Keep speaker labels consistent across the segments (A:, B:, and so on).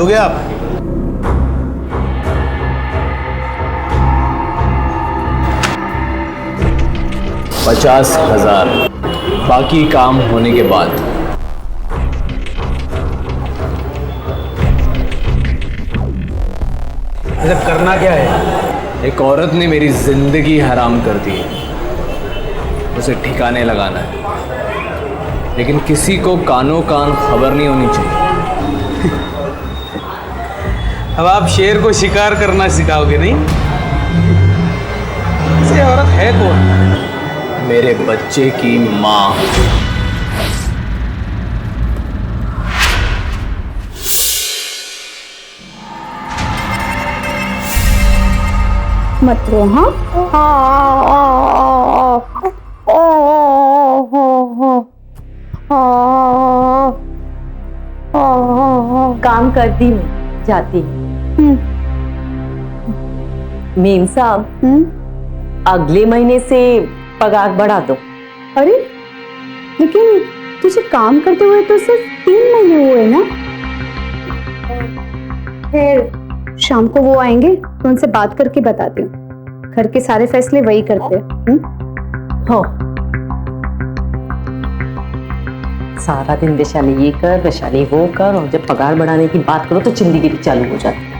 A: दोगे आप?
B: $50,000 बाकी काम होने के बाद।
A: अच्छा, करना क्या है?
B: एक औरत ने मेरी जिंदगी हराम कर दी, उसे ठिकाने लगाना है, लेकिन किसी को कानों कान खबर नहीं होनी चाहिए।
A: अब आप शेर को शिकार करना सिखाओगे नहीं? ये औरत है कौन?
B: मेरे बच्चे की माँ।
C: मत रो।
D: काम करती नहीं जाती। मेम साहब, अगले महीने से पगार बढ़ा दो।
C: अरे लेकिन तुझे काम करते हुए तो सिर्फ 3 महीने हुए ना। फिर शाम को वो आएंगे तो उनसे बात करके बताती हूँ। घर के सारे फैसले वही करते हैं।
D: हो, सारा दिन वैशाली ये कर, वैशाली वो कर, और जब पगार बढ़ाने की बात करो तो चिंदीगिरी चालू हो जाती है।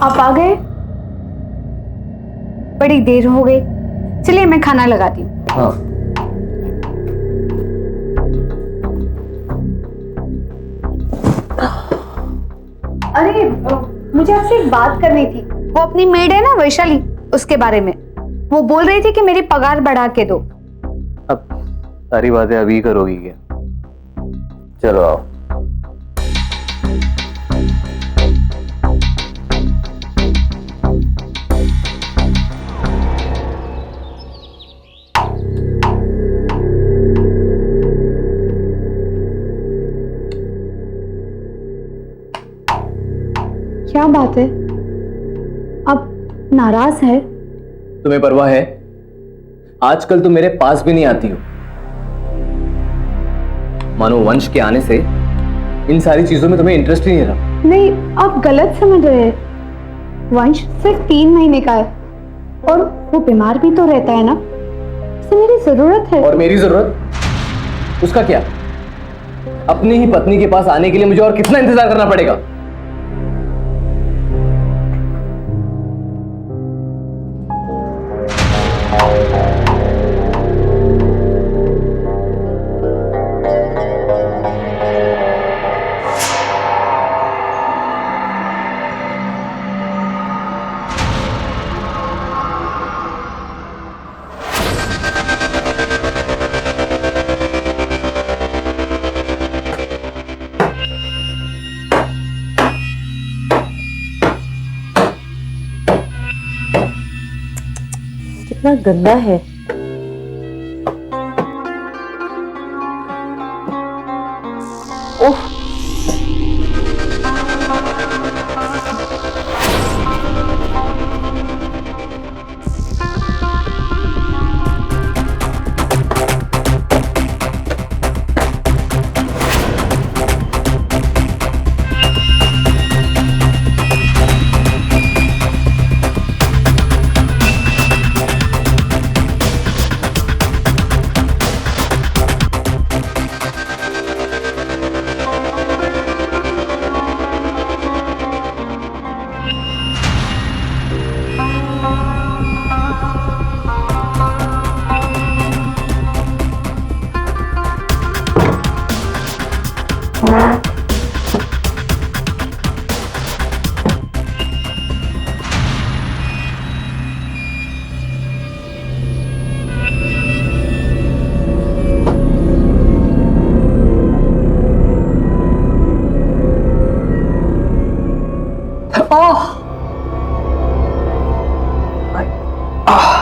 C: आप आ गए? बड़ी देर हो गई। चलिए मैं खाना लगाती हूँ।
B: हाँ।
C: अरे मुझे आपसे एक बात करनी थी। वो अपनी मेड है ना वैशाली, उसके बारे में। वो बोल रही थी कि मेरी पगार बढ़ा के दो।
B: अब सारी बातें अभी करोगी क्या? चलो आओ।
C: क्या बात है? आप नाराज है?
B: तुम्हें परवाह है? आजकल तुम मेरे पास भी नहीं आती हो। मानो वंश के आने से इन सारी चीजों में तुम्हें इंटरेस्ट ही नहीं रहा।
C: नहीं, आप गलत समझ रहे हैं। वंश सिर्फ 3 महीने का है और वो बीमार भी तो रहता है ना। उसे मेरी जरूरत है।
B: और मेरी जरूरत? उसका क्या? अपनी ही पत्नी के पास आने के लिए मुझे और कितना इंतजार करना पड़ेगा?
D: कितना गंदा है। ओह,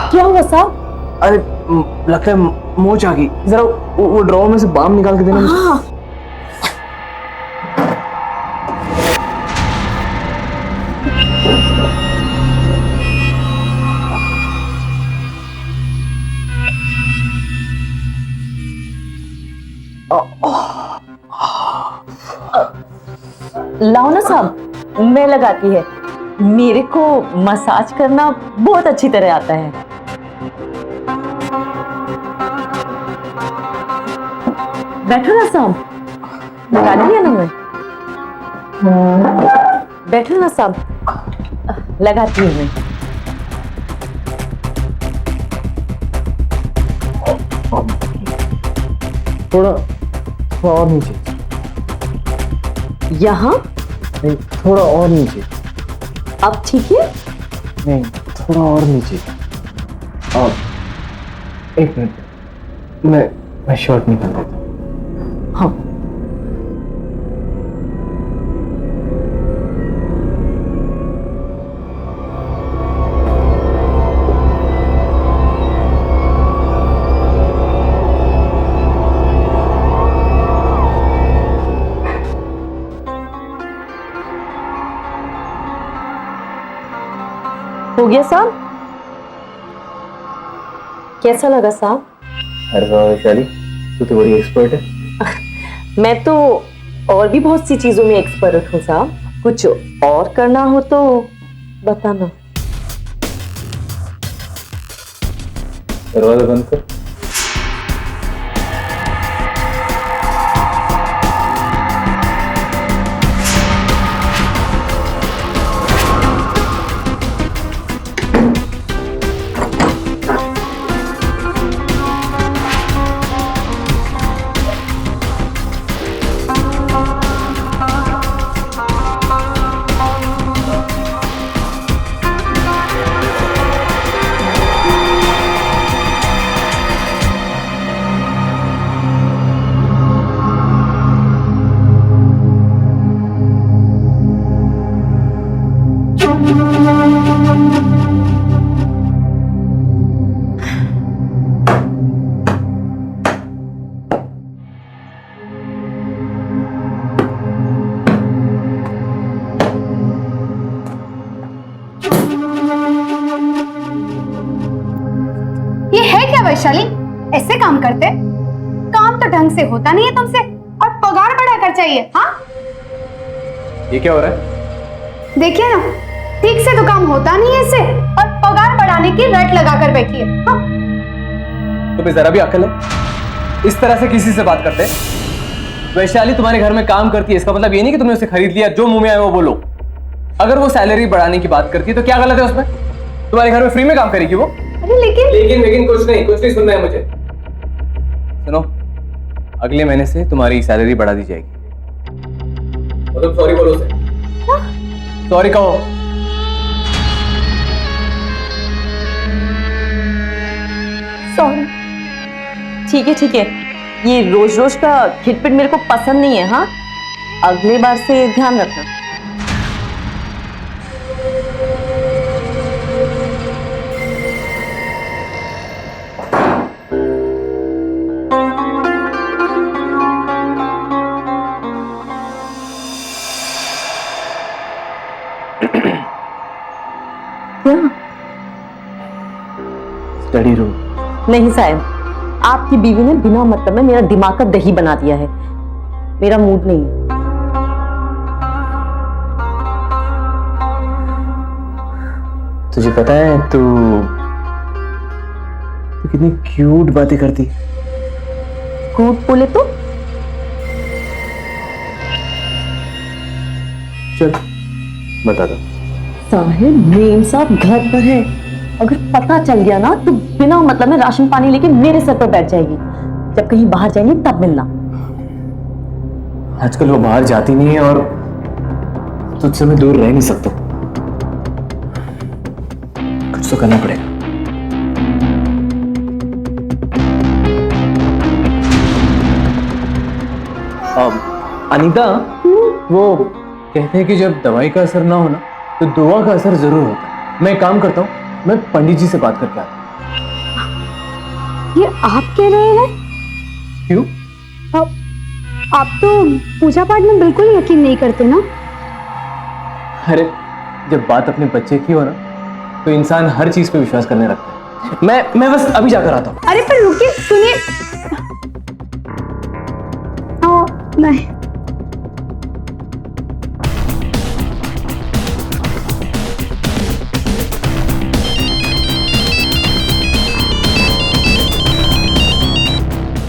D: क्या हुआ साहब?
B: अरे लगता है मोच आ गई, जरा वो ड्रॉवर में से बाम निकाल के देना मुझे।
D: हाँ लाओ ना साहब, मैं लगाती है। मेरे को मसाज करना बहुत अच्छी तरह आता है। बैठो ना साहब, लगा दिया ना मैं। बैठो ना साहब, लगाती हूँ मैं।
B: थोड़ा और नीचे,
D: यहाँ
B: नहीं थोड़ा और नीचे,
D: अब ठीक है।
B: नहीं थोड़ा और नीचे। अब एक मिनट, मैं शर्ट निकाल देता हूँ।
D: हाँ हो गया साहब? कैसा लगा साहब?
B: अरे वाह वैशाली, तू तो बड़ी एक्सपर्ट है।
D: मैं तो और भी बहुत सी चीजों में एक्सपर्ट हूँ साहब। कुछ और करना हो तो बताना।
B: दरवाजा बंद कर।
C: ये है क्या वैशाली, ऐसे काम करते? काम तो ढंग से होता नहीं है तुमसे, और पगार बढ़ाकर चाहिए। हाँ
B: ये क्या हो रहा है?
C: देखिए ना, ठीक से तो काम होता नहीं है इससे, और पगार बढ़ाने की रट लगाकर बैठी है। हाँ?
B: तुम्हें जरा भी अक्ल है? इस तरह से किसी से बात करते हैं? वैशाली तुम्हारे घर में काम करती है, इसका मतलब ये नहीं कि तुमने उसे खरीद लिया, जो मुंह में आए वो बोलो। अगर वो सैलरी बढ़ाने की बात करती है तो क्या गलत है उसमें? तुम्हारे घर में फ्री में काम करेगी वो।
C: अरे लेकिन
B: कुछ नहीं सुनना है मुझे। सुनो, अगले महीने से तुम्हारी सैलरी बढ़ा दी जाएगी। और तुम सॉरी बोलो उसे। सॉरी कहो।
C: सॉरी।
D: ठीक है, ये रोज रोज का खिटपिट मेरे को पसंद नहीं है। हाँ, अगले बार से ध्यान रखना। क्या?
B: Study room.
D: नहीं साहब, आपकी बीवी ने बिना मतलब में मेरा दिमाग का दही बना दिया है। मेरा मूड नहीं है।
B: तुझे पता है तू कितनी क्यूट बातें करती।
D: कूट बोले तो?
B: चल बता दो।
D: साहिब, मेम साहब घर पर है। अगर पता चल गया ना तो बिना मतलब में राशन पानी लेके मेरे सर पर बैठ जाएगी। जब कहीं बाहर जाएंगे तब मिलना।
B: आजकल वो बाहर जाती नहीं है और तुझसे मैं दूर रह नहीं सकता। कुछ तो करना पड़ेगा। अनीता, वो कहते हैं कि जब दवाई का असर ना हो ना तो दुआ का असर जरूर होता है। मैं एक काम करता हूँ, मैं पंडित जी से बात करके आता हूँ।
C: ये आप कह रहे हैं?
B: क्यों?
C: आप तो पूजा पाठ में बिल्कुल यकीन नहीं करते ना।
B: अरे जब बात अपने बच्चे की हो ना तो इंसान हर चीज पे विश्वास करने लगता है। मैं बस अभी जाकर आता हूँ।
C: अरे पर रुकिए, सुनिए। नहीं।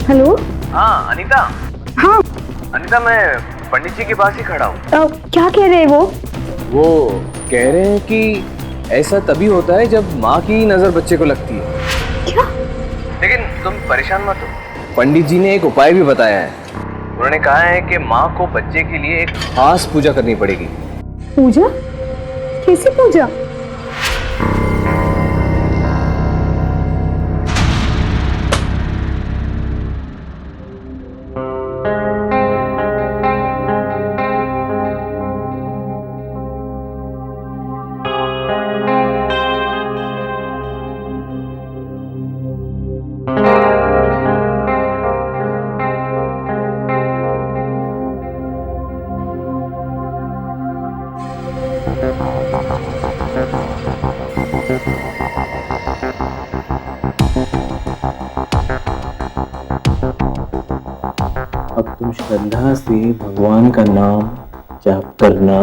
C: हेलो।
B: हाँ अनीता।
C: हाँ।
B: अनीता मैं पंडित जी के पास ही खड़ा हूँ।
C: क्या कह रहे हैं
B: वो कह रहे हैं कि ऐसा तभी होता है जब माँ की नजर बच्चे को लगती है।
C: क्या?
B: लेकिन तुम परेशान मत हो, पंडित जी ने एक उपाय भी बताया है। उन्होंने कहा है कि माँ को बच्चे के लिए एक खास पूजा करनी पड़ेगी।
C: पूजा? कैसी पूजा?
B: अब तुम श्रद्धा से भगवान का नाम जाप करना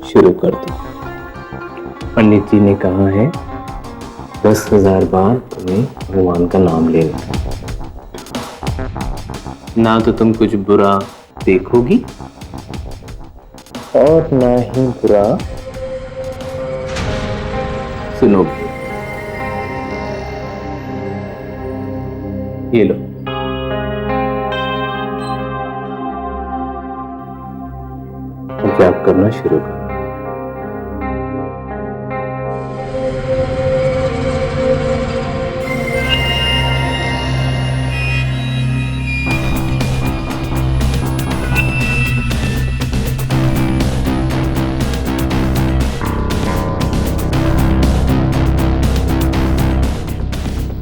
B: शुरू कर दो। पंडित जी ने कहा है 10,000 बार तुम्हें भगवान का नाम लेना है। ना तो तुम कुछ बुरा देखोगी और ना ही बुरा सुनोगी। ये लो। जाप करना शुरू करो।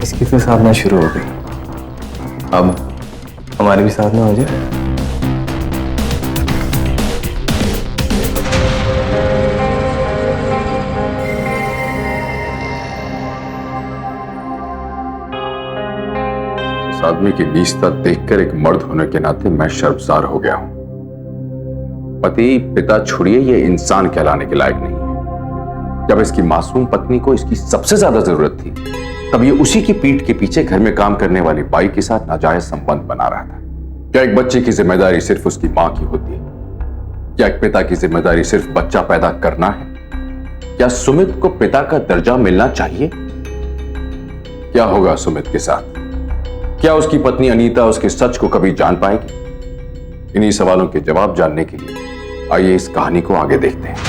B: इसकी तो साधना शुरू हो गई, अब हमारी भी साधना हो जाए।
E: इस आदमी की नीचता देखकर एक मर्द होने के नाते मैं शर्मसार हो गया हूं। पति पिता छोड़िए, ये इंसान कहलाने के लायक नहीं है। जब इसकी मासूम पत्नी को इसकी सबसे ज्यादा जरूरत थी तब ये उसी की पीठ के पीछे घर में काम करने वाली बाई के साथ नाजायज संबंध बना रहा था। क्या एक बच्चे की जिम्मेदारी सिर्फ उसकी मां की होती है? क्या एक पिता की जिम्मेदारी सिर्फ बच्चा पैदा करना है? क्या सुमित को पिता का दर्जा मिलना चाहिए? क्या होगा सुमित के साथ? क्या उसकी पत्नी अनीता उसके सच को कभी जान पाएगी? इन्हीं सवालों के जवाब जानने के लिए आइए इस कहानी को आगे देखते हैं।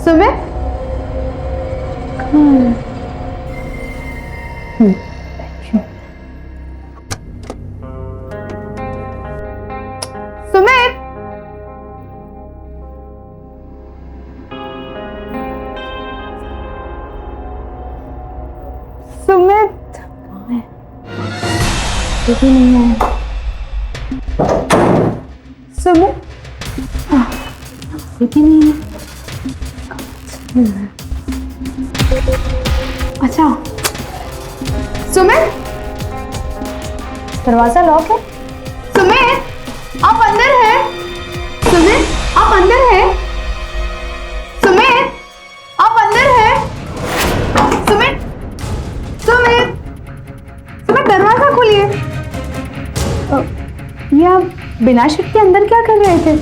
C: सुमित? सुमित? सुमित ये भी नहीं है। सुमित ये भी नहीं है। अच्छा सुमित, दरवाजा लॉक है। सुमित आप अंदर हैं? सुमित आप अंदर हैं? सुमित आप अंदर हैं? सुमित सुमित सुमित दरवाजा खोलिए। ये आप बिना शिफ्ट के अंदर क्या कर रहे थे?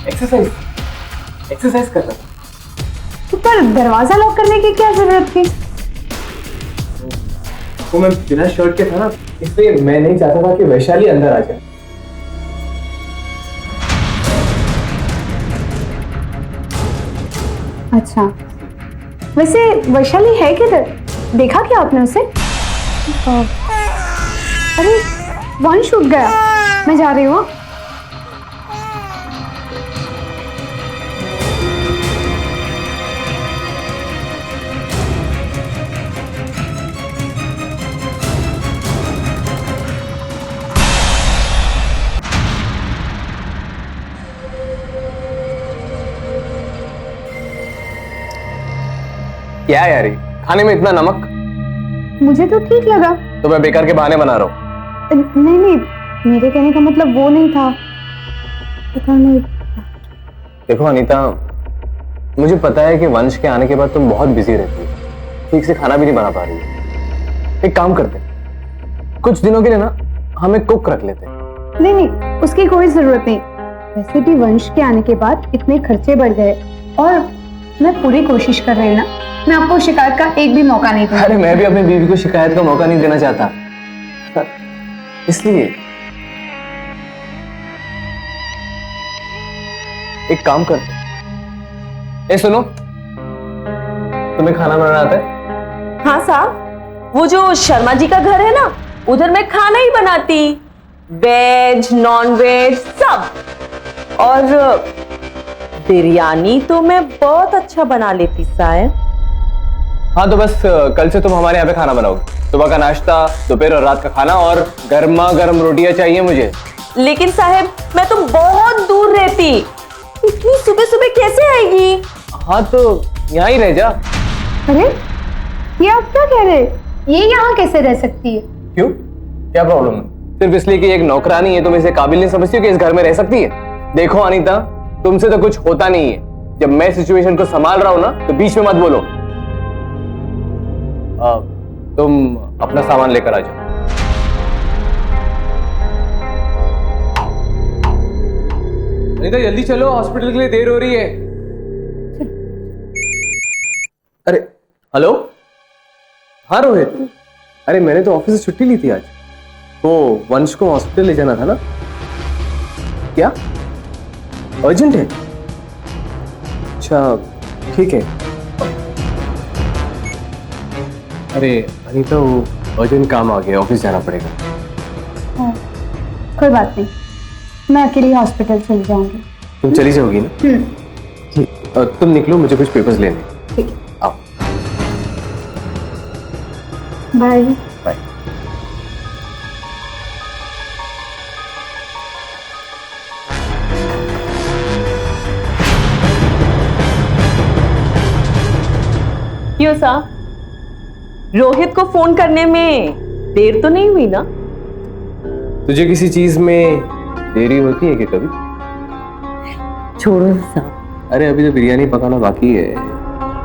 B: एक्सरसाइज कर रहा था।
C: तो पर दरवाजा लॉक करने की क्या जरूरत थी?
B: वो मैं बिना शर्ट के था ना, इसलिए मैं नहीं चाहता था कि वैशाली अंदर आ जाए।
C: अच्छा वैसे वैशाली है किधर? देखा क्या आपने उसे? अरे वंश उठ गया, मैं जा रही हूँ।
B: क्या यार ये खाने में इतना नमक?
C: मुझे तो ठीक लगा।
B: तो मैं बेकार के बहाने बना रहा हूँ।
C: नहीं नहीं, मेरे कहने का मतलब वो नहीं था। पता नहीं।
B: देखो अनीता, मुझे पता है कि वंश के आने के बाद तुम बहुत बिजी रहती हो, ठीक से खाना भी नहीं बना पा रही हो। एक काम करते, कुछ दिनों के लिए ना हम एक कुक रख लेते।
C: नहीं नहीं, उसकी कोई जरूरत नहीं। वैसे भी वंश के आने के बाद इतने खर्चे बढ़ गए और मैं पूरी कोशिश कर रही हूँ ना, मैं आपको शिकायत का एक भी मौका नहीं दूंगी।
B: अरे मैं भी अपनी बीवी को शिकायत का मौका नहीं देना चाहता, इसलिए एक काम करते। सुनो, तुम्हें खाना बनाना आता है?
D: हाँ साहब, वो जो शर्मा जी का घर है ना, उधर मैं खाना ही बनाती, वेज नॉन वेज सब। और बिरयानी तो मैं बहुत अच्छा बना लेती साहब।
B: हाँ तो बस कल से तुम हमारे यहाँ पे खाना बनाओगे। सुबह का नाश्ता, दोपहर और रात का खाना, और गर्मा गर्म रोटियां चाहिए मुझे।
D: लेकिन साहब मैं तो बहुत दूर रहती, इतनी सुबह सुबह कैसे आएगी?
B: हाँ तो यहाँ ही रह जा।
C: अरे ये आप क्या कह रहे? ये यहाँ कैसे रह सकती है?
B: क्यों, क्या प्रॉब्लम है? सिर्फ इसलिए कि एक नौकरानी है तुम इसे काबिल नहीं समझती हो कि इस घर में रह सकती है? देखो अनीता, तुमसे तो कुछ होता नहीं है। जब मैं सिचुएशन को संभाल रहा हूं ना, तो बीच में मत बोलो। तुम अपना सामान लेकर आ जाओ। अनीता जल्दी चलो, हॉस्पिटल के लिए देर हो रही है। अरे हेलो, हाँ रोहित, अरे मैंने तो ऑफिस से छुट्टी ली थी आज। तो वंश को हॉस्पिटल ले जाना था ना? क्या अर्जेंट है? अच्छा ठीक है। अरे अनीता, वो अर्जेंट काम आ गया, ऑफिस जाना पड़ेगा।
C: कोई बात नहीं, मैं अकेली हॉस्पिटल चली जाऊंगी।
B: तुम चली जाओगी ना? ठीक, तुम निकलो, मुझे कुछ पेपर्स लेने।
C: ठीक है,
B: आओ।
C: बाय।
B: बाय।
D: क्यों साहब, रोहित को फोन करने में देर तो नहीं हुई ना?
B: तुझे किसी चीज में देरी होती है कि कभी?
D: छोड़ो साहब।
B: अरे अभी तो बिरयानी पकाना बाकी है।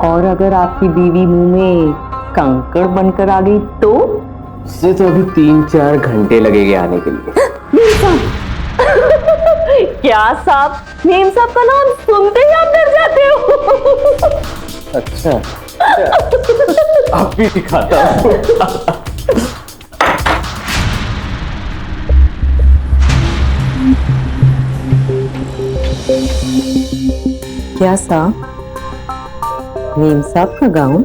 D: और अगर आपकी बीवी मुंह में कंकड़ बनकर आ गई तो?
B: उससे तो अभी 3-4 घंटे लगेंगे आने के लिए।
D: मेम साहब क्या साहब, मेम साहब का नाम सुनते ही आप डर जाते हो।
B: अच्छा, आप भी दिखाता हूँ।
D: क्या साहब, मेम साहब का गाउन?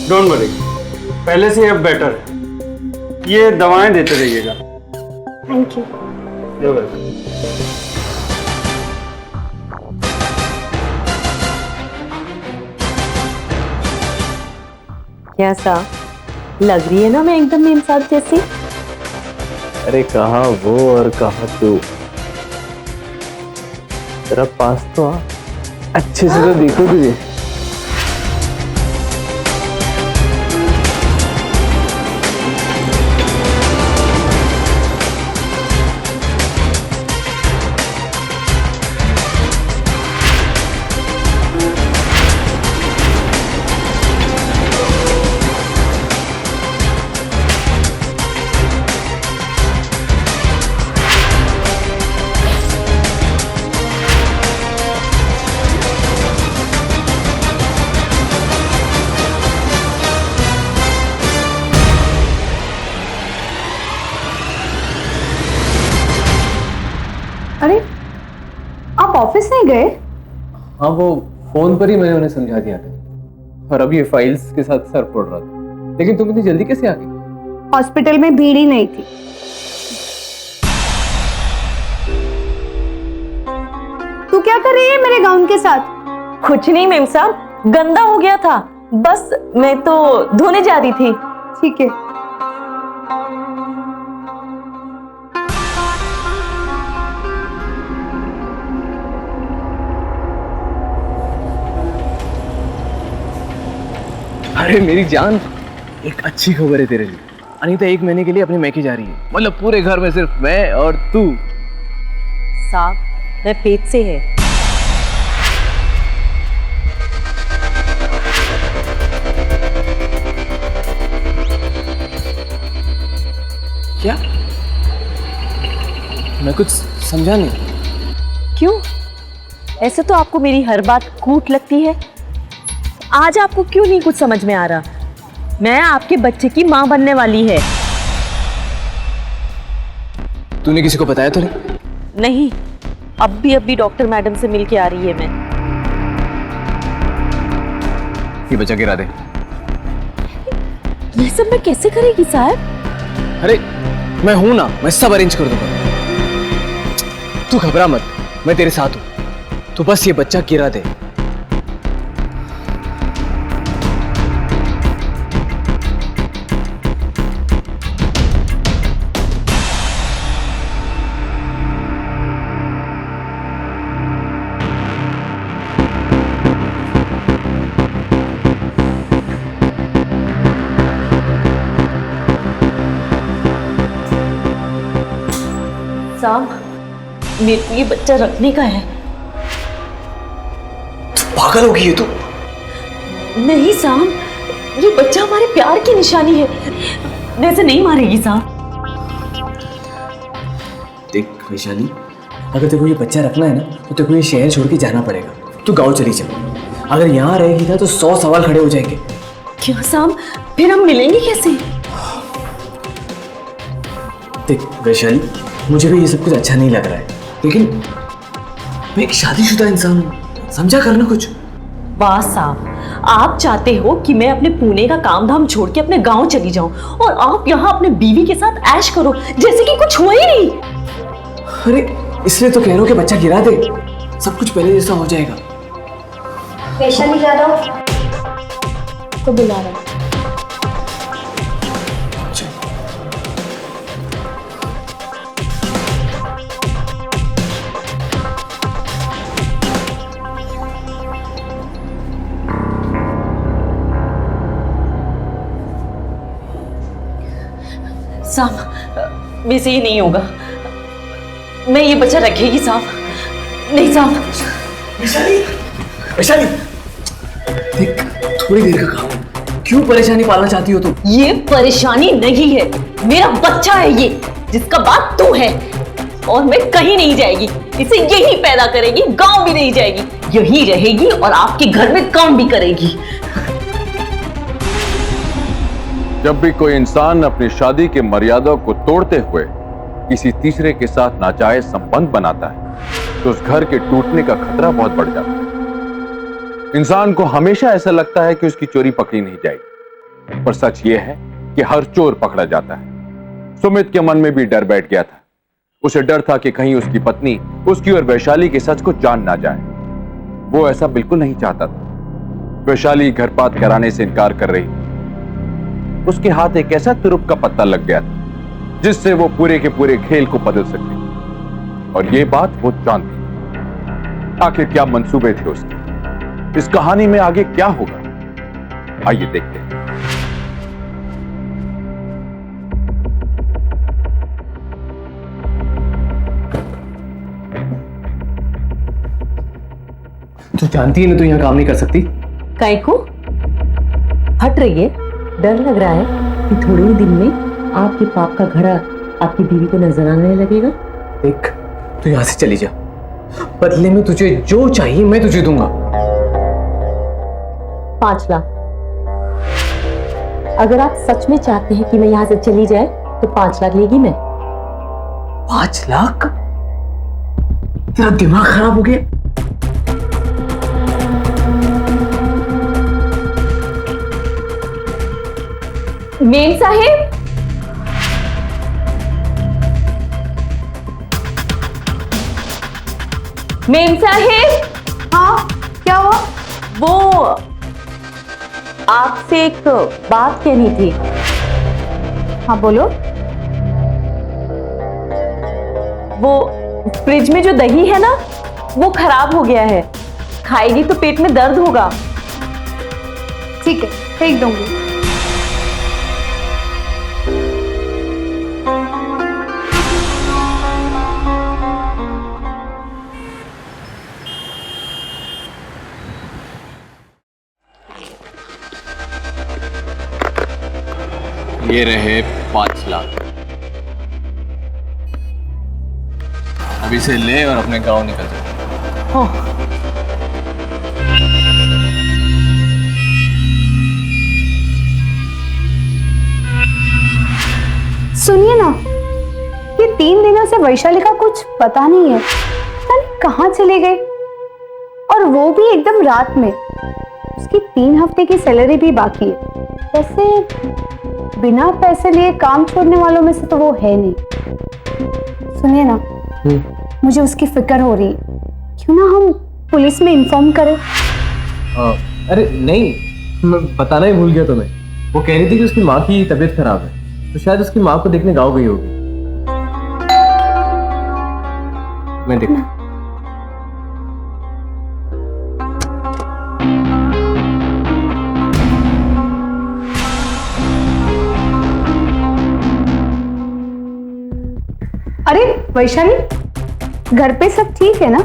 A: डोंट वरी, पहले से अब बेटर है। ये दवाएं देते रहिएगा।
C: Thank you.
A: You're welcome.
D: कैसा लग रही है ना मैं एकदम मेम साहब जैसी?
B: अरे कहाँ वो और कहाँ तू, तेरा पास तो आ, अच्छे से तो देखो तुझे।
C: अरे आप ऑफिस नहीं गए?
B: हाँ, वो फोन पर ही मैंने उन्हें समझा दिया था और अभी ये फाइल्स के साथ सर फोड़ रहा था। लेकिन तुम इतनी जल्दी कैसे आ गई?
C: हॉस्पिटल में भीड़ ही नहीं थी। तू क्या कर रही है मेरे गाउन के साथ?
D: कुछ नहीं मेम साहब, गंदा हो गया था, बस मैं तो धोने जा रही थी।
C: ठीक है।
B: अरे मेरी जान, एक अच्छी खबर है तेरे लिए। अनीता 1 महीने के लिए अपने मैके जा रही है, मतलब पूरे घर में सिर्फ मैं और तू।
D: साहब मैं पेट से है।
B: क्या? मैं कुछ समझा नहीं।
D: क्यों? ऐसे तो आपको मेरी हर बात कूट लगती है, आज आपको क्यों नहीं कुछ समझ में आ रहा? मैं आपके बच्चे की मां बनने वाली है।
B: तूने किसी को बताया तो नहीं?
D: नहीं, अभी डॉक्टर मैडम से मिल के आ रही है मैं।
B: ये बच्चा गिरा दे।
D: ये सब मैं कैसे करेगी साहब?
B: अरे मैं हूं ना, मैं सब अरेंज कर दूंगा। तू घबरा मत, मैं तेरे साथ हूं। तू बस ये बच्चा गिरा दे।
D: साहब मेरे को ये बच्चा रखने का है।
B: पागल होगी ये तू।
D: नहीं साहब, ये बच्चा हमारे प्यार की निशानी है, वैसे नहीं मारेगी साहब।
B: देख वैशाली, अगर तेरे को ये बच्चा रखना है ना तो तेरे को ये शहर छोड़ के जाना पड़ेगा। तू गांव चली जा। अगर यहाँ रहेगी ना तो 100 सवाल खड़े हो जाएंगे।
D: क्यों साहब, फिर हम मिलेंगे कैसे?
B: देख वैशाली, मुझे भी ये सब कुछ अच्छा नहीं लग रहा है, लेकिन मैं एक शादीशुदा इंसान हूँ, समझा करना कुछ।
D: वाह साहब, आप चाहते हो कि मैं अपने पुणे का काम धाम छोड़ के अपने गांव चली जाऊं और आप यहाँ अपने बीवी के साथ ऐश करो जैसे कि कुछ हुआ ही नहीं।
B: अरे इसलिए तो कह रहा हूँ कि बच्चा गिरा दे, सब कुछ पहले जैसा हो जाएगा।
C: वैशाली यादव तो बुला रहा है।
D: साहब वैसे ये नहीं होगा, मैं ये बच्चा रखेगी साहब। नहीं साहब।
B: वैशाली, वैशाली देख, थोड़ी देर का काम है, क्यों परेशानी पालना चाहती हो तुम?
D: ये परेशानी नहीं है, मेरा बच्चा है ये, जिसका बाप तू है, और मैं कहीं नहीं जाएगी, इसे यही पैदा करेगी, गांव भी नहीं जाएगी, यही रहेगी और आपके घर में काम भी करेगी।
E: जब भी कोई इंसान अपनी शादी के मर्यादा को तोड़ते हुए किसी तीसरे के साथ नाजायज संबंध बनाता है तो उस घर के टूटने का खतरा बहुत बढ़ जाता है। इंसान को हमेशा ऐसा लगता है कि उसकी चोरी पकड़ी नहीं जाएगी, पर सच यह है कि हर चोर पकड़ा जाता है। सुमित के मन में भी डर बैठ गया था। उसे डर था कि कहीं उसकी पत्नी उसकी और वैशाली के सच को जान ना जाए। वो ऐसा बिल्कुल नहीं चाहता था। वैशाली घरपात कराने से इनकार कर रही, उसके हाथ एक ऐसा तुरुप का पत्ता लग गया था जिससे वो पूरे के पूरे खेल को बदल सकती, और ये बात वो जानती। आखिर क्या मंसूबे थे उसके, इस कहानी में आगे क्या होगा, आइए देखते हैं।
B: तू जानती है ना तू यहाँ काम नहीं कर सकती।
D: काय को हट रही है? डर लग रहा है कि थोड़े ही दिन में आपके पाप का घड़ा आपकी बीवी को नजर आने लगेगा।
B: देख, तू यहाँ से चली जा, बदले में तुझे जो चाहिए मैं तुझे दूंगा।
D: 5 लाख। अगर आप सच में चाहते हैं कि मैं यहाँ से चली जाए तो 5 लाख लेगी मैं।
B: 5 लाख? तेरा दिमाग खराब हो गया?
D: मेम साहेब, मेम साहेब।
C: हाँ, क्या हुआ?
D: वो आपसे एक बात कहनी थी।
C: हाँ बोलो।
D: वो फ्रिज में जो दही है ना, वो खराब हो गया है। खाएगी तो पेट में दर्द होगा।
C: ठीक है, फेंक दूंगी।
B: ये रहे 5 लाख। अभी से ले और अपने गांव निकल जा।
C: सुनिए ना, ये 3 दिनों से वैशाली का कुछ पता नहीं है, पता नहीं कहाँ चले गए, और वो भी एकदम रात में। उसकी 3 हफ्ते की सैलरी भी बाकी है। वैसे बिना पैसे लिए काम छोड़ने वालों में से तो वो है नहीं। सुनिए ना, मुझे उसकी फिक्र हो रही है। क्यों ना हम पुलिस में इन्फॉर्म करें?
B: अरे नहीं, मैं बताना ही भूल गया तुम्हें। वो कह रही थी कि उसकी माँ की तबीयत खराब है, तो शायद उसकी माँ को देखने गाँव गई होगी। मैं देखता।
C: अरे वैशाली, घर पे सब ठीक है ना?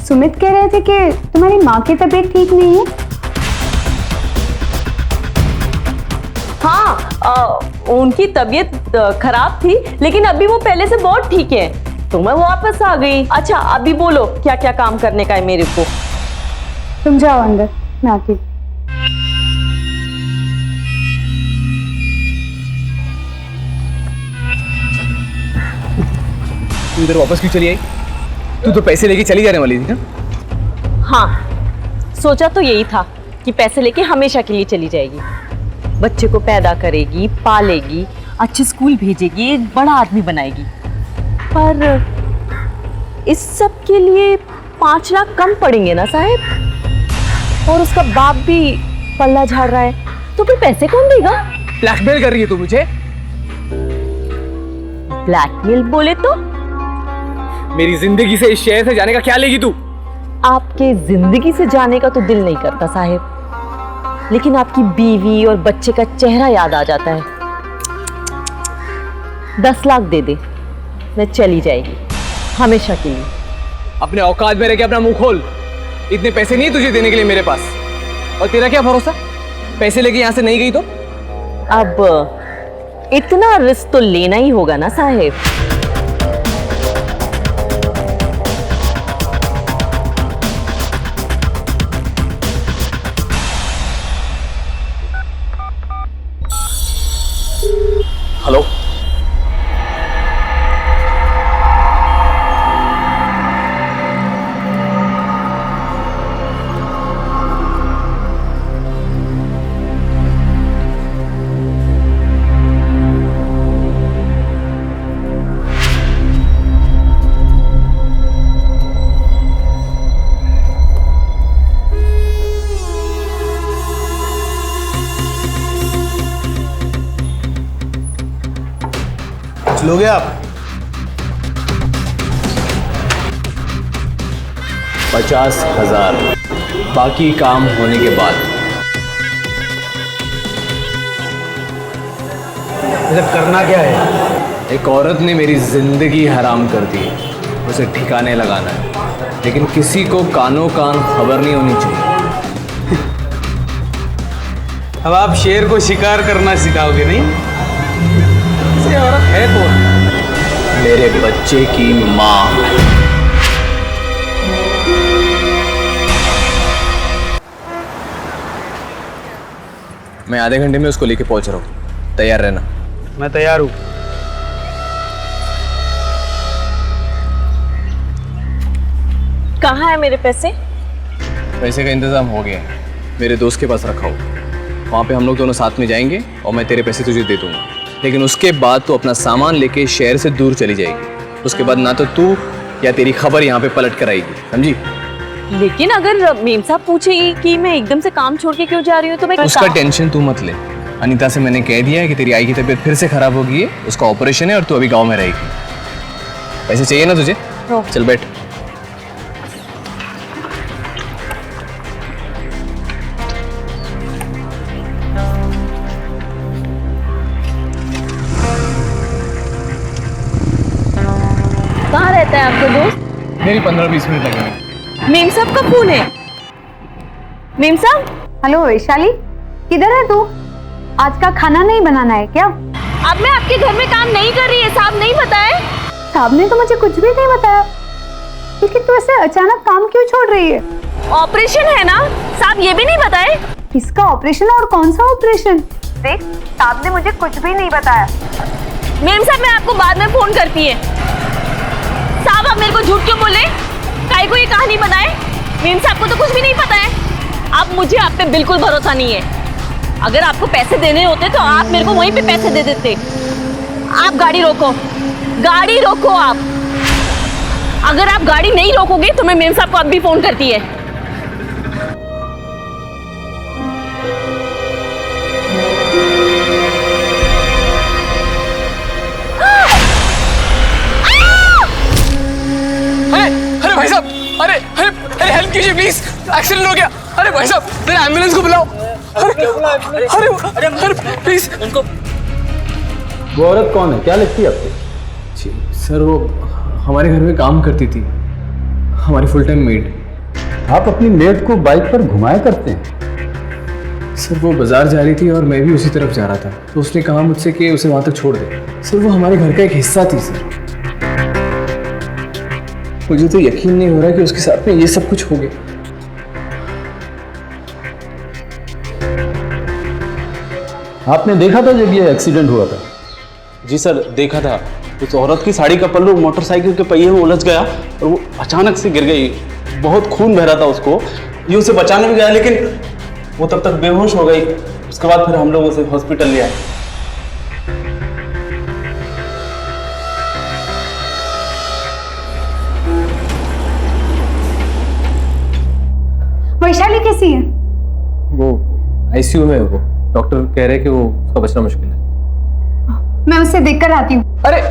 C: सुमित कह रहे थे कि तुम्हारी माँ की तबीयत ठीक नहीं है।
D: हाँ, उनकी तबीयत खराब थी, लेकिन अभी वो पहले से बहुत ठीक है, तो मैं वापस आ गई। अच्छा, अभी बोलो क्या क्या काम करने का है मेरे को।
C: तुम जाओ अंदर, मैं आती हूँ।
B: तू इधर वापस क्यों चली आई? तू तो पैसे लेके चली जाने वाली थी ना?
D: हाँ, सोचा तो यही था कि पैसे लेके हमेशा के लिए चली जाएगी, बच्चे को पैदा करेगी, पालेगी, अच्छे स्कूल भेजेगी, एक बड़ा आदमी बनाएगी। पर इस सब के लिए 5 लाख कम पड़ेंगे ना साहब? और उसका बाप भी पल्ला झाड़ रहा है, तो फिर पैसे कौन देगा?
B: ब्लैकमेल कर रही है तू मुझे?
D: ब्लैकमेल बोले तो?
B: मेरी जिंदगी से, इस शहर से जाने का क्या लेगी तू?
D: आपके जिंदगी से जाने का तो दिल नहीं करता साहब, लेकिन आपकी बीवी और बच्चे का चेहरा याद आ जाता है। 10 लाख दे दे, मैं चली जाएगी हमेशा के लिए।
B: अपने औकात में रह के अपना मुंह खोल। इतने पैसे नहीं है तुझे देने के लिए मेरे पास। और तेरा क्या भरोसा, पैसे लेके यहां से नहीं गई तो?
D: अब इतना रिस्क तो लेना ही होगा ना साहेब।
B: हेलो,
F: लोगे आप?
B: 50,000 बाकी काम होने के बाद।
F: मतलब करना क्या है?
B: एक औरत ने मेरी जिंदगी हराम कर दी, उसे ठिकाने लगाना है, लेकिन किसी को कानों कान खबर नहीं होनी चाहिए।
F: अब आप शेर को शिकार करना सिखाओगे नहीं? ये औरत है कौन?
B: मेरे बच्चे की माँ। मैं आधे घंटे में उसको लेके पहुंच रहा हूँ, तैयार रहना।
F: मैं तैयार हूँ।
D: कहाँ है मेरे पैसे?
B: पैसे का इंतजाम हो गया है, मेरे दोस्त के पास रखा हो। वहाँ पे हम लोग दोनों साथ में जाएंगे और मैं तेरे पैसे तुझे दे दूंगा, लेकिन उसके बाद तू अपना सामान लेके शहर से दूर चली जाएगी। उसके बाद ना तो तू या तेरी खबर यहाँ पे पलट कर आएगी, समझी?
D: लेकिन अगर मेम साहब पूछेगी कि मैं एकदम से काम छोड़ के क्यों जा रही हूँ तो मैं
B: उसका टेंशन तू मत ले। अनीता से मैंने कह दिया है कि तेरी आई की तबीयत फिर से खराब हो गई है, उसका ऑपरेशन है और तू अभी गाँव में रहेगी। पैसे चाहिए ना तुझे? चल बैठ।
D: कहाँ रहता है आपका दोस्त?
B: मेरी 15-20 मिनट लगेंगे।
D: मेम साहब का फोन है। मेम साहब,
C: हेलो वैशाली, किधर है तू? आज का खाना नहीं बनाना है क्या?
D: अब मैं आपके घर में काम नहीं कर रही है, साहब नहीं बताए?
C: साहब ने तो मुझे कुछ भी नहीं बताया, लेकिन तू ऐसे अचानक काम क्यों छोड़ रही है?
D: ऑपरेशन है ना, साहब ये भी नहीं बताए?
C: किसका ऑपरेशन और कौन सा ऑपरेशन? देख, साहब ने मुझे कुछ भी नहीं बताया।
D: मेम साहब मैं आपको बाद में फोन करती है। साहब आप मेरे को झूठ क्यों बोले? काहे को ये कहानी बनाए? मेम साहब को तो कुछ भी नहीं पता है। अब मुझे आप पे बिल्कुल भरोसा नहीं है। अगर आपको पैसे देने होते तो आप मेरे को वहीं पे पैसे दे देते। आप गाड़ी रोको, गाड़ी रोको आप। अगर आप गाड़ी नहीं रोकोगे तो मैं मेम साहब को अब भी फोन करती है।
B: अरे भाई साहब, अरे अरे अरे हेल्प कीजिए प्लीज, एक्सीडेंट हो गया। अरे भाई साहब, मेरे एम्बुलेंस को बुलाओ। अरे अरे अरे प्लीज उनको।
A: वो औरत कौन है, क्या लगती है आपको?
B: जी सर, वो हमारे घर में काम करती थी, हमारी फुल टाइम मेड।
A: आप अपनी मेड को बाइक पर घुमाया करते हैं?
B: सर वो बाजार जा रही थी और मैं भी उसी तरफ जा रहा था, तो उसने कहा मुझसे कि उसे वहां तक छोड़ दे। सर वो हमारे घर का एक हिस्सा थी सर। मुझे तो यकीन नहीं हो रहा कि उसके साथ में ये सब कुछ हो गया।
A: आपने देखा था जब ये एक्सीडेंट हुआ था?
G: जी सर, देखा था। उस औरत की साड़ी का पल्लू मोटरसाइकिल के पहिए में उलझ गया और वो अचानक से गिर गई। बहुत खून बह रहा था उसको। ये उसे बचाने भी गया लेकिन वो तब तक बेहोश हो गई। उसके बाद फिर हम लोग उसे हॉस्पिटल ले आए।
C: वैशाली कैसी है?
B: वो आईसीयू में है, वो डॉक्टर कह रहे हैं कि वो उसका बचना मुश्किल है।
C: मैं उसे देखकर आती हूँ।
B: अरे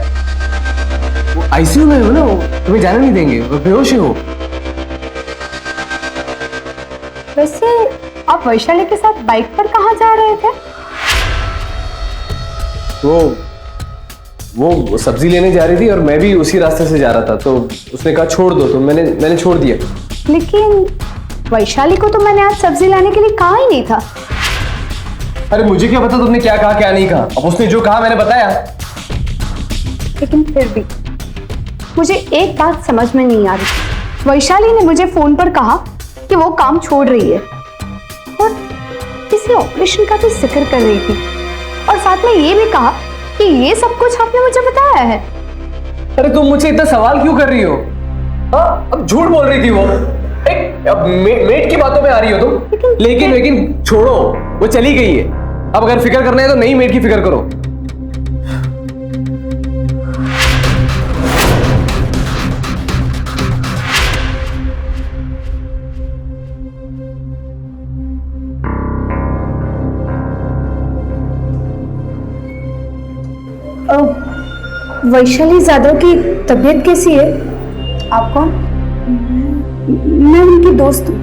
B: वो आईसीयू में हो ना, वो तुम्हें जाने नहीं देंगे, वो बेहोश ही हो।
C: वैसे आप वैशाली के साथ बाइक पर कहाँ जा रहे थे?
B: वो सब्जी लेने जा रही थी और मैं भी उसी रास्ते से जा रहा था, तो उसने कहा छोड़ दो, तो मैंने छोड़ दिया।
C: लेकिन वैशाली को तो मैंने आज सब्जी लाने के लिए कहा ही नहीं था।
B: अरे मुझे क्या पता तुमने क्या कहा क्या नहीं कहा, अब उसने जो कहा मैंने बताया।
C: लेकिन फिर भी मुझे एक बात समझ में नहीं आ रही। वैशाली ने मुझे फोन पर कहा कि वो काम छोड़ रही है और किसी ऑपरेशन का भी जिक्र कर रही थी, और साथ में ये भी कहा कि ये सब कुछ आपने मुझे बताया है।
B: अरे तुम मुझसे इतना सवाल क्यों कर रही हो? हाँ, अब झूठ बोल रही थी वो। अब मेट की बातों में आ रही हो तुम। लेकिन छोड़ो, वो चली गई है। अब अगर फिक्र करना है तो नई मेट की फिक्र करो।
C: वैशाली जाधव की तबीयत कैसी है? आप कौन? मैं उनकी दोस्त हूँ।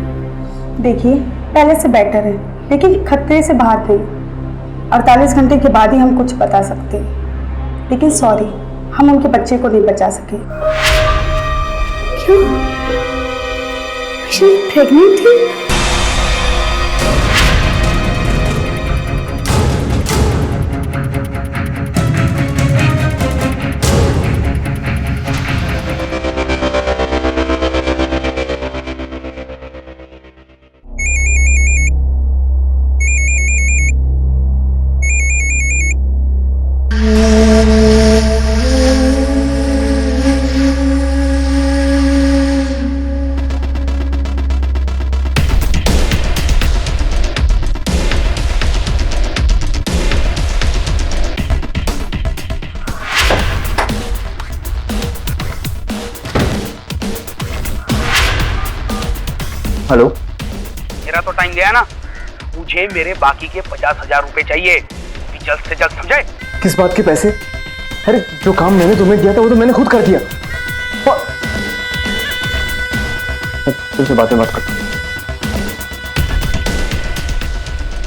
H: देखिए, पहले से बेटर है, लेकिन खतरे से बाहर नहीं। 48 घंटे के बाद ही हम कुछ बता सकते हैं। लेकिन सॉरी, हम उनके बच्चे को नहीं बचा सके।
C: क्यों? वैशाली प्रेग्नेंट थी?
B: हेलो,
I: मेरा तो टाइम गया ना। मुझे मेरे बाकी के 50,000 रुपए चाहिए, जल्द से जल्द, समझे?
B: किस बात के पैसे? अरे जो काम मैंने तुम्हें दिया था वो तो मैंने खुद कर दिया। तुमसे बात करता हूँ।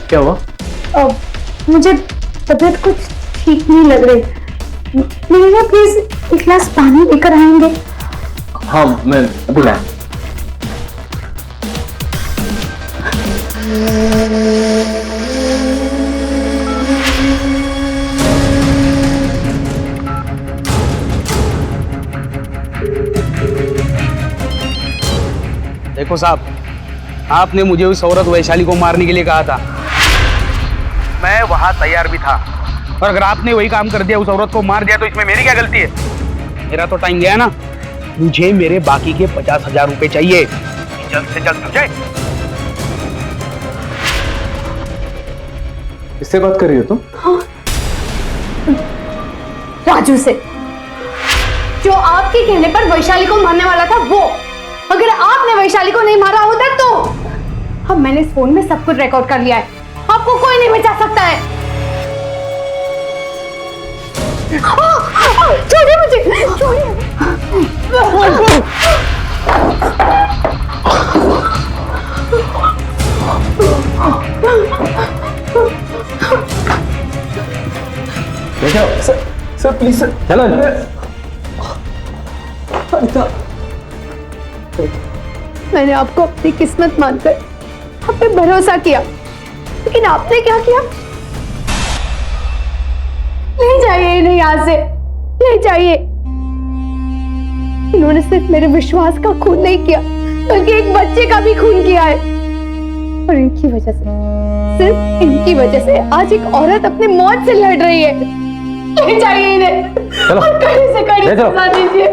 B: क्या हुआ?
C: मुझे तबीयत कुछ ठीक नहीं लग रही। मेरे लिए प्लीज एक गिलास पानी लेकर आएंगे?
B: हाँ, मैं अभी लाया।
I: देखो साहब, आपने मुझे उस औरत वैशाली को मारने के लिए कहा था। मैं वहां तैयार भी था, और अगर आपने वही काम कर दिया, उस औरत को मार दिया, तो इसमें मेरी क्या गलती है? मेरा तो टाइम गया ना। मुझे मेरे बाकी के 50,000 रुपए चाहिए, जल्द से जल्द, समझे?
B: इससे बात कर रही हो तुम?
C: हाँ, राजू से, जो आपके कहने पर वैशाली को मारने वाला था वो। अगर आपने वैशाली को नहीं मारा होता तो। अब मैंने इस फोन में सब कुछ रिकॉर्ड कर लिया है, आपको कोई नहीं बचा सकता है। छोड़िए मुझे, छोड़िए।
B: सर प्लीज सर, चलो। अनिता,
C: मैंने आपको अपनी किस्मत मानकर आप पे भरोसा किया, लेकिन आपने क्या किया? ले जाइए इन्हें यहाँ से, ले जाइए। इन्होंने सिर्फ मेरे विश्वास का खून नहीं किया, बल्कि एक बच्चे का भी खून किया है। और इनकी वजह से, सिर्फ इनकी वजह से आज एक औरत अपनी मौत से लड़ रही है। ले जाइए इन्हें, और कड़ी से कड़ी सजा दीजिए।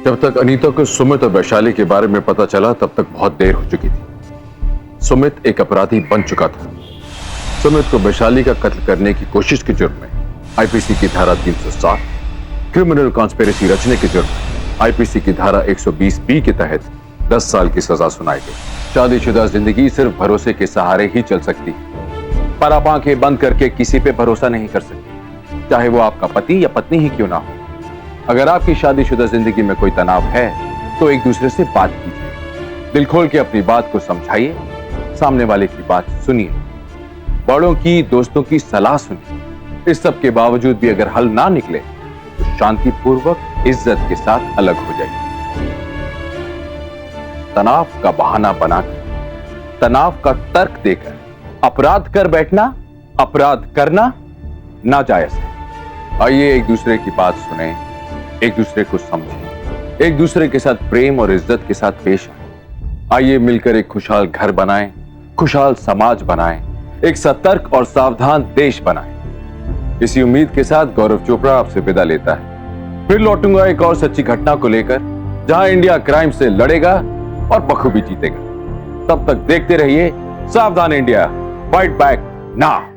E: जब तक अनीता को सुमित और वैशाली के बारे में पता चला, तब तक बहुत देर हो चुकी थी। सुमित एक अपराधी बन चुका था। सुमित को वैशाली का कत्ल करने की कोशिश के जुर्म में आईपीसी की धारा 307, क्रिमिनल कॉन्स्पिरेसी रचने के जुर्म में आईपीसी की धारा 120B के तहत 10 साल की सजा सुनाई गई। शादीशुदा जिंदगी सिर्फ भरोसे के सहारे ही चल सकती है, पर आप आंखें बंद करके किसी पे भरोसा नहीं कर सकते, चाहे वो आपका पति या पत्नी ही क्यों ना हो। अगर आपकी शादीशुदा जिंदगी में कोई तनाव है तो एक दूसरे से बात कीजिए, दिल खोल के अपनी बात को समझाइए, सामने वाले की बात सुनिए, बड़ों की, दोस्तों की सलाह सुनिए। इस सब के बावजूद भी अगर हल ना निकले तो शांतिपूर्वक इज्जत के साथ अलग हो जाइए। तनाव का बहाना बनाकर, तनाव का तर्क देकर अपराध कर बैठना, अपराध करना नाजायज है। आइए एक दूसरे की बात सुने, एक दूसरे को समझें, एक दूसरे के साथ प्रेम और इज्जत के साथ पेश आए। आइए मिलकर एक खुशहाल घर बनाएं, खुशहाल समाज बनाएं, एक सतर्क और सावधान देश बनाएं। इसी उम्मीद के साथ गौरव चोपड़ा आपसे विदा लेता है। फिर लौटूंगा एक और सच्ची घटना को लेकर, जहां इंडिया क्राइम से लड़ेगा और बखूबी जीतेगा। तब तक देखते रहिए सावधान इंडिया, फाइट बैक नाउ।